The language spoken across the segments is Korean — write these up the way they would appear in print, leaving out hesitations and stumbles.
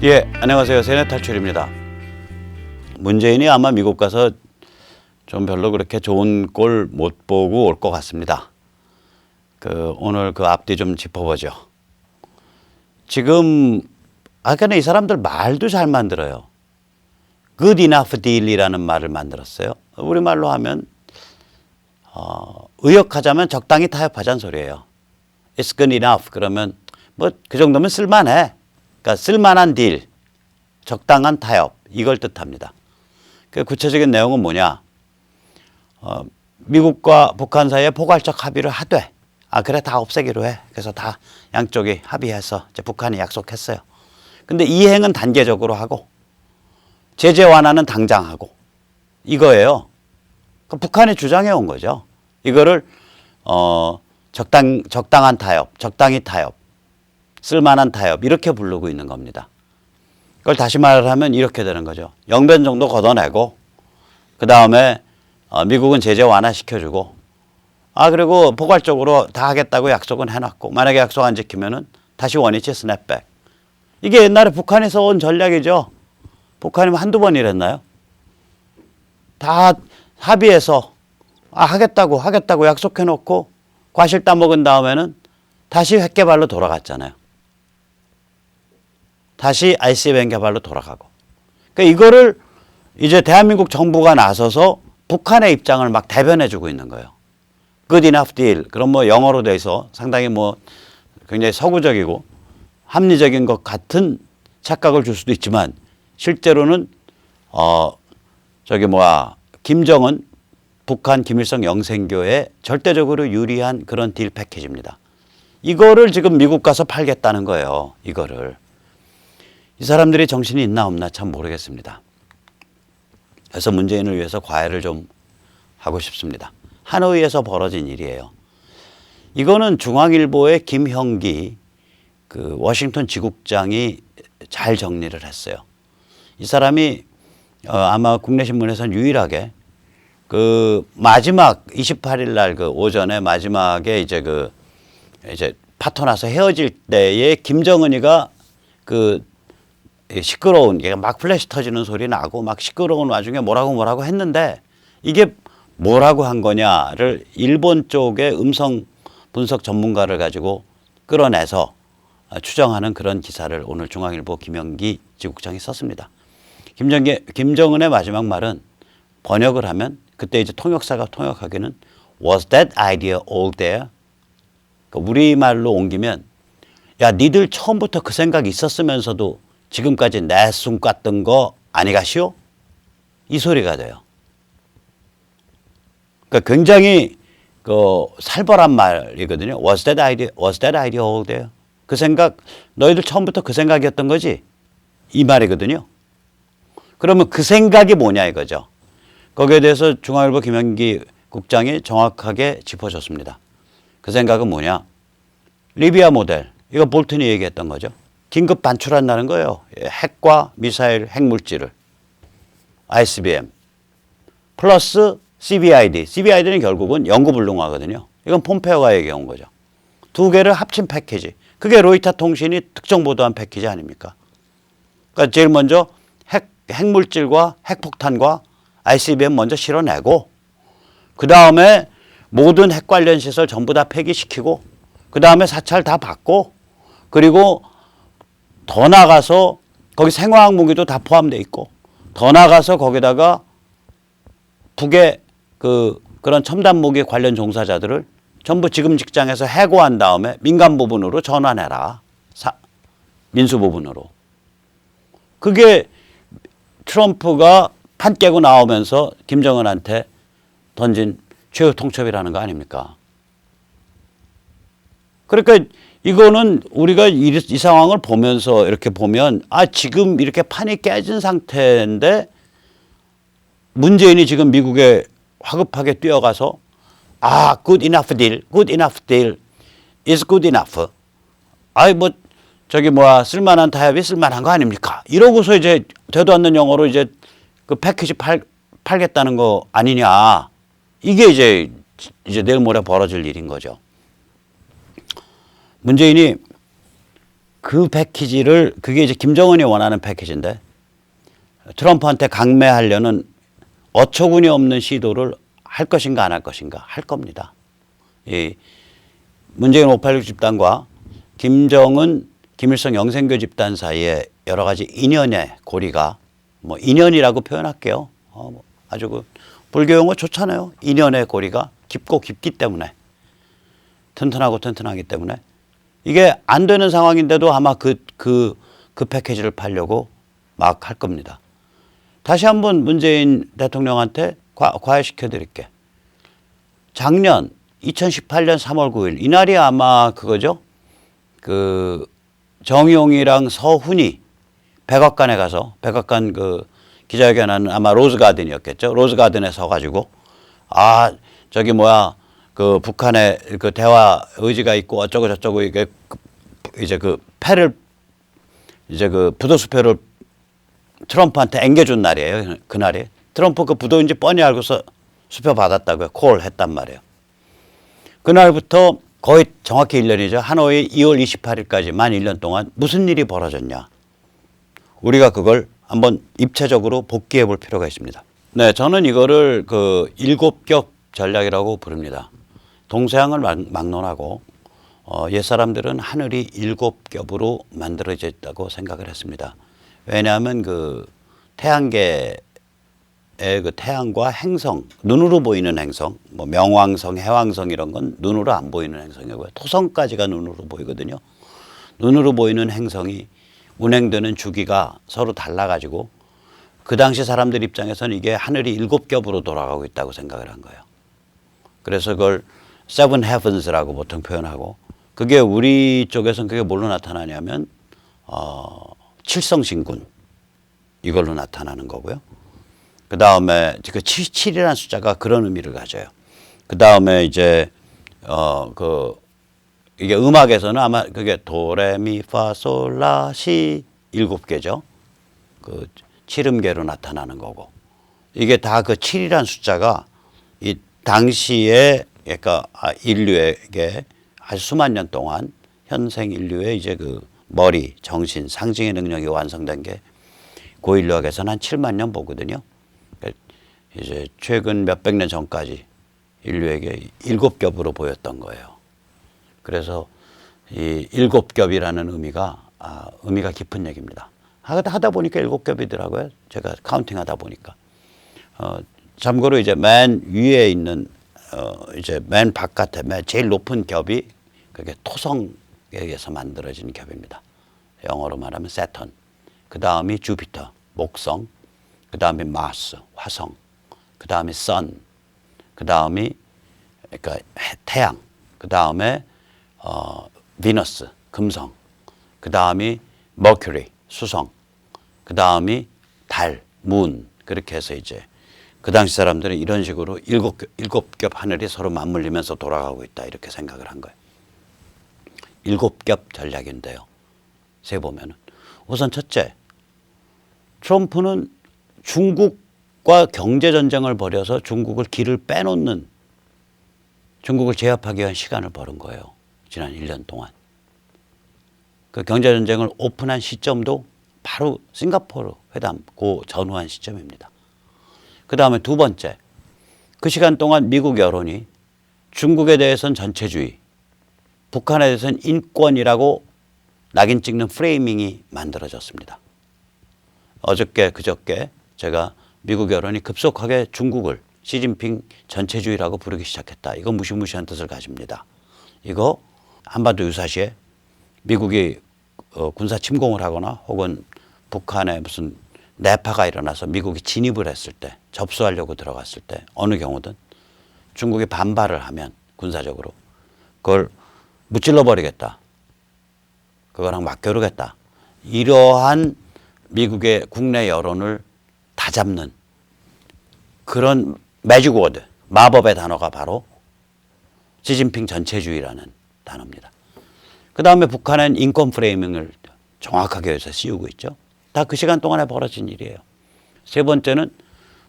예, 안녕하세요. 세뇌탈출입니다. 문재인이 아마 미국 가서 좀 별로 그렇게 좋은 꼴 못 보고 올 것 같습니다. 오늘 그 앞뒤 좀 짚어보죠. 지금 아까는 이 사람들 말도 잘 만들어요. Good enough deal이라는 말을 만들었어요. 우리말로 하면 의역하자면 적당히 타협하자는 소리예요. It's good enough 그러면 뭐 그 정도면 쓸만해. 그러니까 쓸만한 딜, 적당한 타협 이걸 뜻합니다. 그 구체적인 내용은 뭐냐? 미국과 북한 사이에 포괄적 합의를 하되 그래 다 없애기로 해. 그래서 다 양쪽이 합의해서 이제 북한이 약속했어요. 근데 이행은 단계적으로 하고 제재 완화는 당장 하고 이거예요. 북한이 주장해 온 거죠. 이거를 적당한 타협, 적당히 타협, 쓸만한 타협 이렇게 부르고 있는 겁니다. 그걸 다시 말하면 이렇게 되는 거죠. 영변 정도 걷어내고 그 다음에 미국은 제재 완화시켜주고 그리고 포괄적으로 다 하겠다고 약속은 해놨고 만약에 약속 안 지키면은 다시 원위치 스냅백. 이게 옛날에 북한에서 온 전략이죠. 북한이 한두 번 이랬나요? 다 합의해서 하겠다고 약속해놓고 과실 따먹은 다음에는 다시 핵개발로 돌아갔잖아요. 다시 ICBM 개발로 돌아가고. 그러니까 이거를 이제 대한민국 정부가 나서서 북한의 입장을 막 대변해주고 있는 거예요. Good enough deal. 그럼 뭐 영어로 돼서 상당히 뭐 굉장히 서구적이고 합리적인 것 같은 착각을 줄 수도 있지만 실제로는 김정은 북한 김일성 영생교에 절대적으로 유리한 그런 딜 패키지입니다. 이거를 지금 미국 가서 팔겠다는 거예요. 이거를. 이 사람들이 정신이 있나 없나 참 모르겠습니다. 그래서 문재인을 위해서 과외를 좀 하고 싶습니다. 하노이에서 벌어진 일이에요. 이거는 중앙일보의 김형기 워싱턴 지국장이 잘 정리를 했어요. 이 사람이 아마 국내 신문에서는 유일하게 마지막 28일 날 오전에 마지막에 이제 파토나서 헤어질 때에 김정은이가 시끄러운 막 플래시 터지는 소리 나고 막 시끄러운 와중에 뭐라고 했는데 이게 뭐라고 한 거냐를 일본 쪽의 음성 분석 전문가를 가지고 끌어내서 추정하는 그런 기사를 오늘 중앙일보 김영기 지국장이 썼습니다. 김정은의 마지막 말은 번역을 하면 그때 이제 통역사가 통역하기는 Was that idea all there? 우리말로 옮기면 야 니들 처음부터 그 생각이 있었으면서도 지금까지 내 숨 깠던 거 아니가시오? 이 소리가 돼요. 그러니까 굉장히 살벌한 말이거든요. Was that idea all there? 그 생각 너희들 처음부터 그 생각이었던 거지? 이 말이거든요. 그러면 그 생각이 뭐냐 이거죠. 거기에 대해서 중앙일보 김영기 국장이 정확하게 짚어줬습니다. 그 생각은 뭐냐? 리비아 모델. 이거 볼튼이 얘기했던 거죠. 긴급 반출한다는 거예요. 핵과 미사일, 핵물질을. ICBM. 플러스 CBID. CBID는 결국은 영구불능화거든요. 이건 폼페오가 얘기한 거죠. 두 개를 합친 패키지. 그게 로이터 통신이 특정 보도한 패키지 아닙니까? 그러니까 제일 먼저 핵물질과 핵폭탄과 ICBM 먼저 실어내고 그 다음에 모든 핵 관련 시설 전부 다 폐기시키고 그 다음에 사찰 다 받고 그리고 더 나가서 거기 생화학 무기도 다 포함되어 있고 더 나가서 거기다가 북의 그런 첨단 무기 관련 종사자들을 전부 지금 직장에서 해고한 다음에 민간 부분으로 전환해라. 민수 부분으로. 그게 트럼프가 판 깨고 나오면서 김정은한테 던진 최후 통첩이라는 거 아닙니까? 그러니까 이거는 우리가 이 상황을 보면서 이렇게 보면 지금 이렇게 판이 깨진 상태인데 문재인이 지금 미국에 화급하게 뛰어가서 good enough deal is good enough. 쓸만한 타협이 쓸만한 거 아닙니까? 이러고서 이제 되도 않는 영어로 이제 그 패키지 팔겠다는 거 아니냐. 이게 이제 내일 모레 벌어질 일인 거죠. 문재인이 그 패키지를 그게 이제 김정은이 원하는 패키지인데 트럼프한테 강매하려는 어처구니 없는 시도를 할 것인가 안 할 것인가 할 겁니다. 이 문재인 586 집단과 김정은, 김일성 영생교 집단 사이에 여러 가지 인연의 고리가 뭐 인연이라고 표현할게요. 뭐 아주 그 불교 용어 좋잖아요. 인연의 고리가 깊고 깊기 때문에 튼튼하고 튼튼하기 때문에 이게 안 되는 상황인데도 아마 그 패키지를 팔려고 막 할 겁니다. 다시 한번 문재인 대통령한테 과외시켜 드릴게. 작년 2018년 3월 9일 이날이 아마 그거죠. 그 정용이랑 서훈이 백악관에 가서 백악관 그 기자회견하는 아마 로즈가든이었겠죠. 로즈가든에 서가지고 아 저기 뭐야 그 북한의 그 대화 의지가 있고 어쩌고 저쩌고 이게 이제 그 패를 이제 그 부도 수표를 트럼프한테 앵겨준 날이에요. 그날이 트럼프 그 부도인지 뻔히 알고서 수표 받았다고요. 콜 했단 말이에요. 그날부터 거의 정확히 1년이죠. 하노이 2월 28일까지 만 1년 동안 무슨 일이 벌어졌냐. 우리가 그걸 한번 입체적으로 복기해 볼 필요가 있습니다. 네, 저는 이거를 그 7겹 전략이라고 부릅니다. 동서양을 막론하고 옛사람들은 하늘이 7겹으로 만들어져 있다고 생각을 했습니다. 왜냐하면 그 태양계의 그 태양과 행성, 눈으로 보이는 행성, 뭐 명왕성, 해왕성 이런 건 눈으로 안 보이는 행성이고요. 토성까지가 눈으로 보이거든요. 눈으로 보이는 행성이 운행되는 주기가 서로 달라가지고 그 당시 사람들 입장에서는 이게 하늘이 7겹으로 돌아가고 있다고 생각을 한 거예요. 그래서 그걸 Seven Heavens라고 보통 표현하고 그게 우리 쪽에서는 그게 뭘로 나타나냐면 칠성신군 이걸로 나타나는 거고요. 그 다음에 그 7이라는 숫자가 그런 의미를 가져요. 그 다음에 이제 이게 음악에서는 아마 그게 도레미파솔라시 7개죠. 그 칠음계로 나타나는 거고 이게 다 그 7이라는 숫자가 이 당시에 그러니까 인류에게 아주 수만 년 동안 현생 인류의 이제 그 머리, 정신, 상징의 능력이 완성된 게 고인류학에서는 한 7만 년 보거든요. 그러니까 이제 최근 몇백 년 전까지 인류에게 7겹으로 보였던 거예요. 그래서 이 7겹이라는 의미가 깊은 얘기입니다. 하다 보니까 7겹이더라고요. 제가 카운팅하다 보니까. 참고로 이제 맨 위에 있는 이제 맨 바깥에 제일 높은 겹이 그게 토성에 의해서 만들어진 겹입니다. 영어로 말하면 세턴. 그 다음이 주피터, 목성. 그 다음이 마스, 화성. 그 다음이 선. 그 다음이 그러니까 태양. 그 다음에 비너스, 금성. 그 다음이 머큐리, 수성. 그 다음이 달, 문. 그렇게 해서 이제 그 당시 사람들은 이런 식으로 7겹 하늘이 서로 맞물리면서 돌아가고 있다 이렇게 생각을 한 거예요. 7겹 전략인데요. 세보면은 우선 첫째, 트럼프는 중국과 경제전쟁을 벌여서 중국을 길을 빼놓는 중국을 제압하기 위한 시간을 벌은 거예요. 지난 1년 동안. 그 경제전쟁을 오픈한 시점도 바로 싱가포르 회담 그 전후한 시점입니다. 그 다음에 두 번째, 그 시간 동안 미국 여론이 중국에 대해서는 전체주의, 북한에 대해서는 인권이라고 낙인 찍는 프레이밍이 만들어졌습니다. 어저께 그저께 제가 미국 여론이 급속하게 중국을 시진핑 전체주의라고 부르기 시작했다. 이거 무시무시한 뜻을 가집니다. 이거 한반도 유사시에 미국이 군사 침공을 하거나 혹은 북한에 무슨 내파가 일어나서 미국이 진입을 했을 때 접수하려고 들어갔을 때 어느 경우든 중국이 반발을 하면 군사적으로 그걸 무찔러 버리겠다. 그거랑 맞겨루겠다. 이러한 미국의 국내 여론을 다잡는 그런 매직 워드, 마법의 단어가 바로 시진핑 전체주의라는 단어입니다. 그 다음에 북한은 인권 프레이밍을 정확하게 해서 씌우고 있죠. 다 그 시간 동안에 벌어진 일이에요. 세 번째는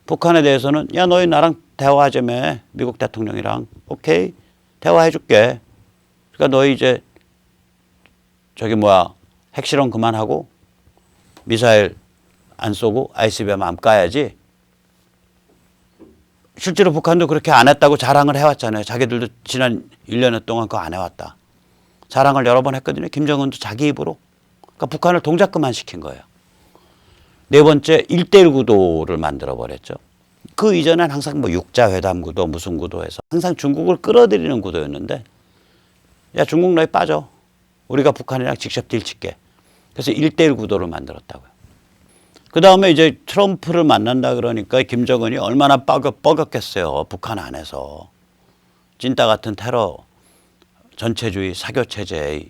북한에 대해서는 야 너희 나랑 대화하자며 미국 대통령이랑 오케이 대화해 줄게. 그러니까 너희 이제 저기 뭐야 핵실험 그만하고 미사일 안 쏘고 ICBM 안 까야지. 실제로 북한도 그렇게 안 했다고 자랑을 해왔잖아요. 자기들도 지난 1년 동안 그거 안 해왔다. 자랑을 여러 번 했거든요. 김정은도 자기 입으로. 그러니까 북한을 동작 그만시킨 거예요. 네 번째 1대1 구도를 만들어버렸죠. 그 이전엔 항상 뭐 육자회담 구도 무슨 구도에서 항상 중국을 끌어들이는 구도였는데 야 중국 너희 빠져. 우리가 북한이랑 직접 딜 칠게. 그래서 1대1 구도를 만들었다고요. 그 다음에 이제 트럼프를 만난다 그러니까 김정은이 얼마나 뻐겼겠어요. 북한 안에서. 찐따 같은 테러 전체주의 사교체제의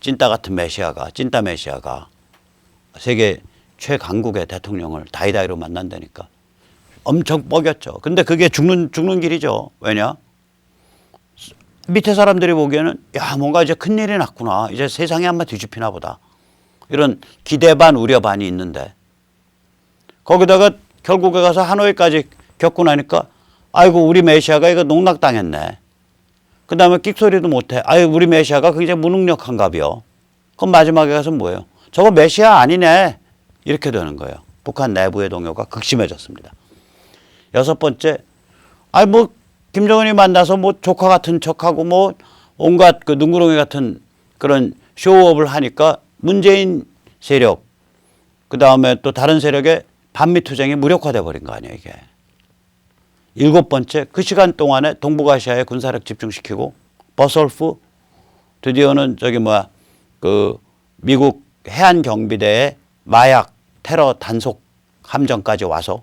찐따 같은 메시아가 찐따 메시아가 세계 최강국의 대통령을 다이다이로 만난다니까 엄청 뻐겼죠. 근데 그게 죽는 길이죠. 왜냐? 밑에 사람들이 보기에는 야 뭔가 이제 큰일이 났구나. 이제 세상이 한번 뒤집히나 보다. 이런 기대 반 우려 반이 있는데 거기다가 결국에 가서 하노이까지 겪고 나니까 아이고 우리 메시아가 이거 농락당했네. 그 다음에 끽소리도 못해. 아유 우리 메시아가 굉장히 무능력한가벼. 그럼 마지막에 가서 뭐예요? 저거 메시아 아니네. 이렇게 되는 거예요. 북한 내부의 동요가 극심해졌습니다. 여섯 번째, 아니 뭐 김정은이 만나서 뭐 조카 같은 척하고 뭐 온갖 그 눈구렁이 같은 그런 쇼업을 하니까 문재인 세력, 그 다음에 또 다른 세력의 반미 투쟁이 무력화돼 버린 거 아니에요 이게. 일곱 번째, 그 시간 동안에 동북아시아에 군사력 집중시키고 버설프 드디어는 저기 뭐야 그 미국 해안 경비대의 마약 테러 단속 함정까지 와서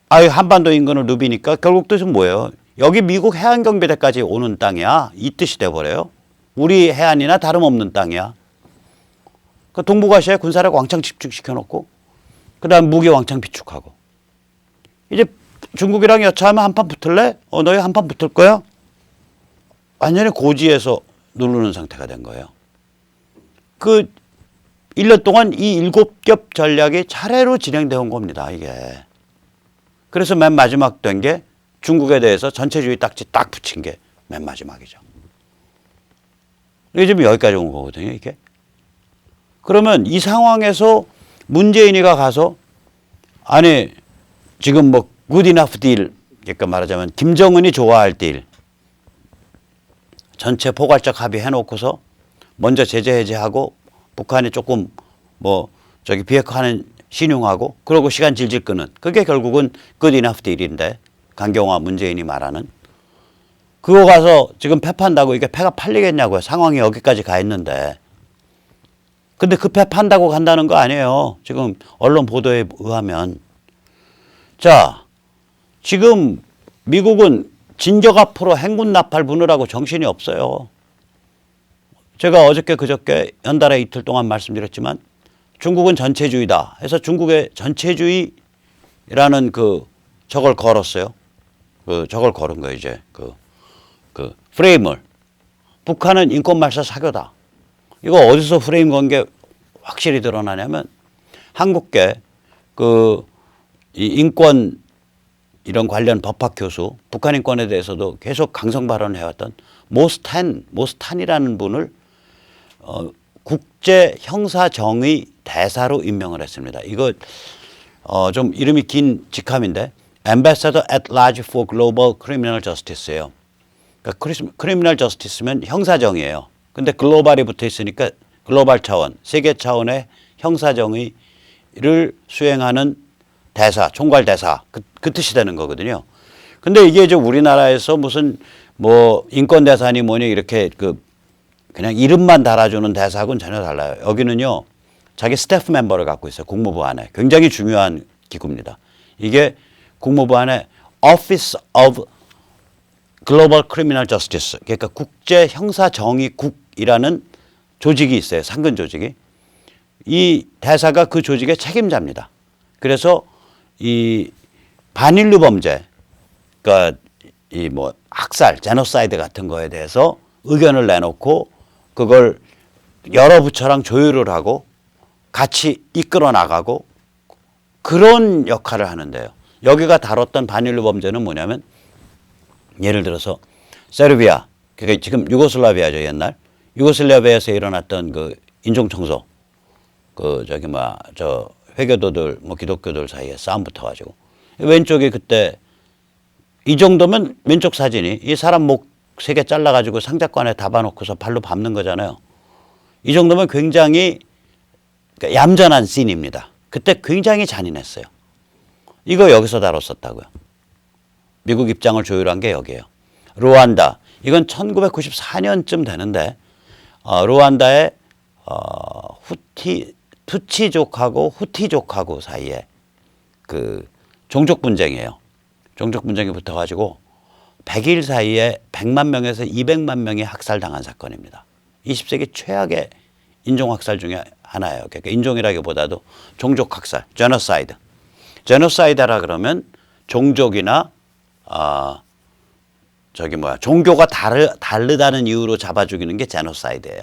아유 한반도 인근을 누비니까 결국 뜻은 뭐예요? 여기 미국 해안 경비대까지 오는 땅이야. 이 뜻이 돼버려요. 우리 해안이나 다름없는 땅이야. 그 동북아시아에 군사력 왕창 집중시켜놓고 그다음 무기 왕창 비축하고 이제 중국이랑 여차하면 한판 붙을래? 너희 한판 붙을 거야? 완전히 고지에서 누르는 상태가 된 거예요. 그 1년 동안 이 7겹 전략이 차례로 진행되어 온 겁니다. 이게. 그래서 맨 마지막 된 게 중국에 대해서 전체주의 딱지 딱 붙인 게 맨 마지막이죠. 이게 지금 여기까지 온 거거든요. 이게. 그러면 이 상황에서 문재인이가 가서 아니 지금 뭐 good enough deal 그러니까 말하자면 김정은이 좋아할 딜 전체 포괄적 합의 해놓고서 먼저 제재 해제하고 북한이 조금 뭐 저기 비핵화하는 신용하고 그러고 시간 질질 끄는 그게 결국은 good enough deal인데 강경화 문재인이 말하는 그거 가서 지금 패 판다고 이게 패가 팔리겠냐고요. 상황이 여기까지 가 있는데. 근데 그 패 판다고 간다는 거 아니에요. 지금 언론 보도에 의하면. 자, 지금 미국은 진격 앞으로 행군 나팔 부느라고 정신이 없어요. 제가 어저께 그저께 연달아 이틀 동안 말씀드렸지만 중국은 전체주의다 해서 중국의 전체주의라는 그 저걸 걸었어요. 그 저걸 걸은 거예요 이제 그 프레임을. 북한은 인권말살 사교다. 이거 어디서 프레임 건 게 확실히 드러나냐면 한국계 이 인권 이런 관련 법학 교수 북한 인권에 대해서도 계속 강성 발언을 해왔던 모스탄이라는 분을 국제 형사정의 대사로 임명을 했습니다. 이거 좀 이름이 긴 직함인데 Ambassador at Large for Global Criminal Justice예요. 그러니까 크리미널 저스티스면 형사정의예요. 근데 글로벌이 붙어 있으니까 글로벌 차원, 세계 차원의 형사정의를 수행하는 대사, 총괄대사 그 뜻이 되는 거거든요. 근데 이게 이제 우리나라에서 무슨 뭐 인권대사니 뭐니 이렇게 그냥 이름만 달아주는 대사하고는 전혀 달라요. 여기는요 자기 스태프 멤버를 갖고 있어요. 국무부 안에. 굉장히 중요한 기구입니다. 이게 국무부 안에 Office of Global Criminal Justice 그러니까 국제 형사정의국이라는 조직이 있어요. 상근 조직이. 이 대사가 그 조직의 책임자입니다. 그래서 이 반인류 범죄 그러니까 이 뭐 학살, 제노사이드 같은 거에 대해서 의견을 내놓고 그걸 여러 부처랑 조율을 하고 같이 이끌어 나가고 그런 역할을 하는데요. 여기가 다뤘던 반인류 범죄는 뭐냐면 예를 들어서 세르비아, 그러니까 지금 유고슬라비아죠 옛날. 유고슬라비아에서 일어났던 그 인종청소 저 회교도들 뭐 기독교들 사이에 싸움 붙어가지고 왼쪽이 그때 이 정도면 왼쪽 사진이 이 사람 목 3개 잘라가지고 상자관에 담아놓고서 발로 밟는 거잖아요. 이 정도면 굉장히 얌전한 씬입니다. 그때 굉장히 잔인했어요. 이거 여기서 다뤘었다고요. 미국 입장을 조율한 게 여기에요. 루안다. 이건 1994년쯤 되는데 루안다의 투치족하고 후티족하고 사이에 그 종족 분쟁이에요. 종족 분쟁이 붙어가지고 100일 사이에 100만 명에서 200만 명이 학살당한 사건입니다. 20세기 최악의 인종학살 중에 하나예요. 그러니까 인종이라기보다도 종족학살, 제노사이드. 제노사이드라 그러면 종족이나 종교가 다르다는 이유로 잡아 죽이는 게 제노사이드예요.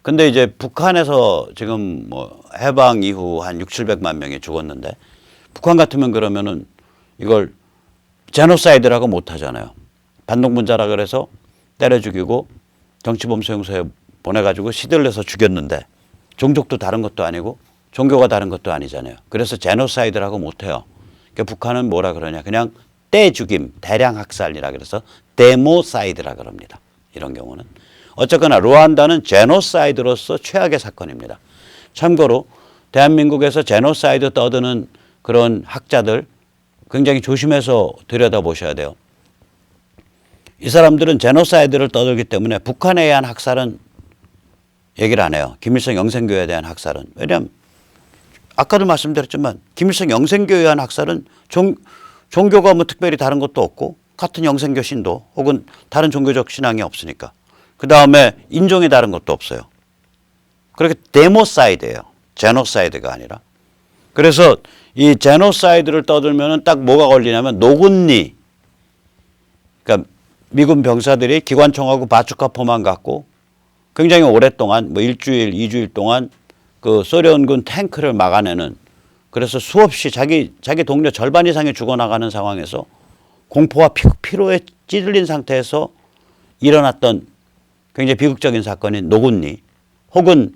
근데 이제 북한에서 지금 뭐 해방 이후 한 600~700만 명이 죽었는데 북한 같으면 그러면은 이걸 제노사이드라고 못 하잖아요. 반동분자라 그래서 때려 죽이고 정치범 수용소에 보내가지고 시들려서 죽였는데 종족도 다른 것도 아니고 종교가 다른 것도 아니잖아요. 그래서 제노사이드라고 못 해요. 그러니까 북한은 뭐라 그러냐. 그냥 떼죽임, 대량 학살이라 그래서 데모사이드라 그럽니다. 이런 경우는. 어쨌거나 루안다는 제노사이드로서 최악의 사건입니다. 참고로 대한민국에서 제노사이드 떠드는 그런 학자들 굉장히 조심해서 들여다보셔야 돼요. 이 사람들은 제노사이드를 떠들기 때문에 북한에 의한 학살은 얘기를 안 해요. 김일성 영생교회에 대한 학살은. 왜냐하면 아까도 말씀드렸지만 김일성 영생교회에 의한 학살은 종교가 뭐 특별히 다른 것도 없고 같은 영생교 신도 혹은 다른 종교적 신앙이 없으니까. 그 다음에 인종이 다른 것도 없어요. 그렇게 데모사이드예요. 제노사이드가 아니라. 그래서 이 제노사이드를 떠들면은 딱 뭐가 걸리냐면 노군니. 그러니까 미군 병사들이 기관총하고 바추카 포만 갖고 굉장히 오랫동안 뭐 일주일, 2주일 동안 그 소련군 탱크를 막아내는 그래서 수없이 자기 동료 절반 이상이 죽어나가는 상황에서 공포와 피로에 찌들린 상태에서 일어났던 굉장히 비극적인 사건인 노군니 혹은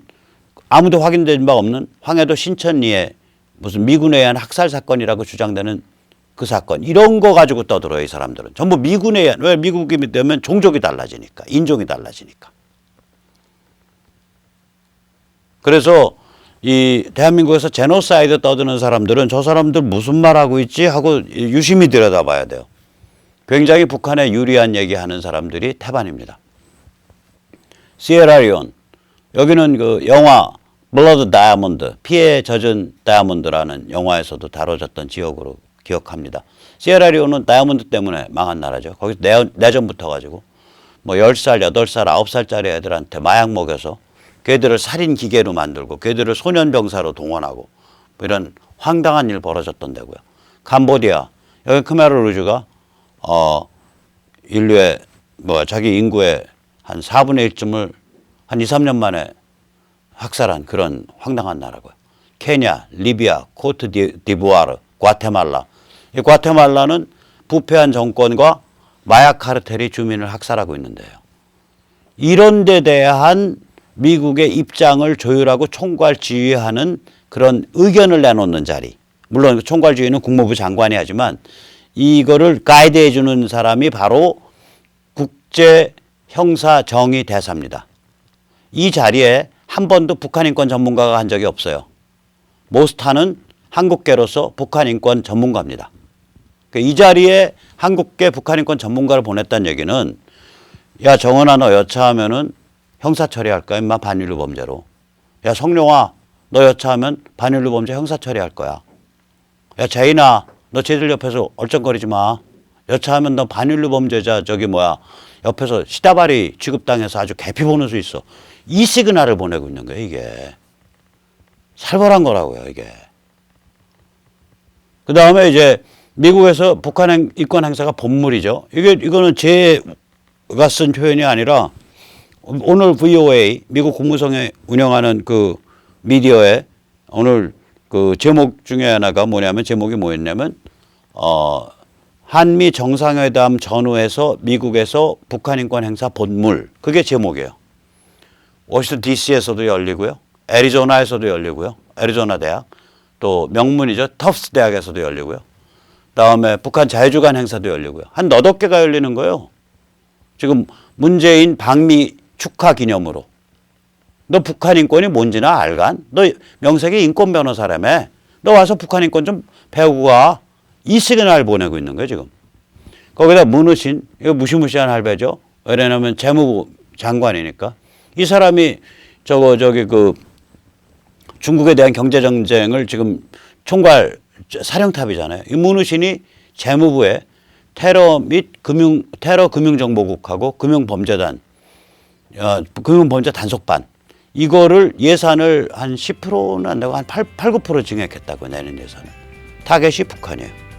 아무도 확인된 바 없는 황해도 신천리의 무슨 미군에 의한 학살 사건이라고 주장되는 그 사건 이런 거 가지고 떠들어요. 이 사람들은. 전부 미군에 의한. 왜 미국이 되면 종족이 달라지니까. 인종이 달라지니까. 그래서 이 대한민국에서 제노사이드 떠드는 사람들은 저 사람들 무슨 말하고 있지 하고 유심히 들여다봐야 돼요. 굉장히 북한에 유리한 얘기하는 사람들이 태반입니다. 시에라리온 여기는 그 영화 블러드 다이아몬드 피에 젖은 다이아몬드라는 영화에서도 다뤄졌던 지역으로 기억합니다. 시에라리온은 다이아몬드 때문에 망한 나라죠. 거기서 내전 붙어가지고 뭐 10살, 8살, 9살짜리 애들한테 마약 먹여서 걔들을 살인 기계로 만들고 걔들을 소년병사로 동원하고 뭐 이런 황당한 일 벌어졌던 데고요. 캄보디아 여기 크메르루즈가 인류의 자기 인구의 한 4분의 1쯤을 한 2, 3년 만에 학살한 그런 황당한 나라고요. 케냐, 리비아, 코트 디부아르, 과테말라. 이 과테말라는 부패한 정권과 마약 카르텔이 주민을 학살하고 있는데요. 이런 데 대한 미국의 입장을 조율하고 총괄 지휘하는 그런 의견을 내놓는 자리. 물론 총괄 지휘는 국무부 장관이 하지만 이거를 가이드해 주는 사람이 바로 국제형사정의대사입니다. 이 자리에 한 번도 북한인권 전문가가 한 적이 없어요. 모스타는 한국계로서 북한인권 전문가입니다. 이 자리에 한국계 북한인권 전문가를 보냈다는 얘기는 야 정은아 너 여차하면은 형사 처리할 거야 임마 반일류 범죄로. 야 성룡아 너 여차하면 반일류 범죄 형사 처리할 거야. 야 재인아 너 쟤들 옆에서 얼쩡거리지 마. 여차하면 너 반일류 범죄자 옆에서 시다바리 취급당해서 아주 개피 보는 수 있어. 이 시그널을 보내고 있는 거예요 이게. 살벌한 거라고요 이게. 그 다음에 이제 미국에서 북한 인권 행사가 본물이죠. 이거는 제가 쓴 표현이 아니라 오늘 VOA 미국 국무성에 운영하는 그 미디어에 오늘 그 제목 중에 하나가 뭐냐면 제목이 뭐였냐면 한미 정상회담 전후에서 미국에서 북한 인권 행사 본물 그게 제목이에요. 워싱턴 DC에서도 열리고요. 애리조나에서도 열리고요. 애리조나 대학. 또 명문이죠. 터프스 대학에서도 열리고요. 그다음에 북한 자유주간 행사도 열리고요. 한 너덟 개가 열리는 거예요. 지금 문재인 방미 축하 기념으로. 너 북한 인권이 뭔지나 알간? 너 명색이 인권 변호사라며. 너 와서 북한 인권 좀 배우고 가. 이 시그널 보내고 있는 거예요, 지금. 거기다 문우신, 이거 무시무시한 할배죠. 왜냐하면 재무부 장관이니까. 이 사람이 중국에 대한 경제 정쟁을 지금 총괄 사령탑이잖아요. 이 문우신이 재무부에 테러 금융정보국하고 금융범죄단, 금융범죄 단속반 이거를 예산을 한 10%는 안 되고 한 8, 9% 증액했다고 내는 예산을. 타겟이 북한이에요.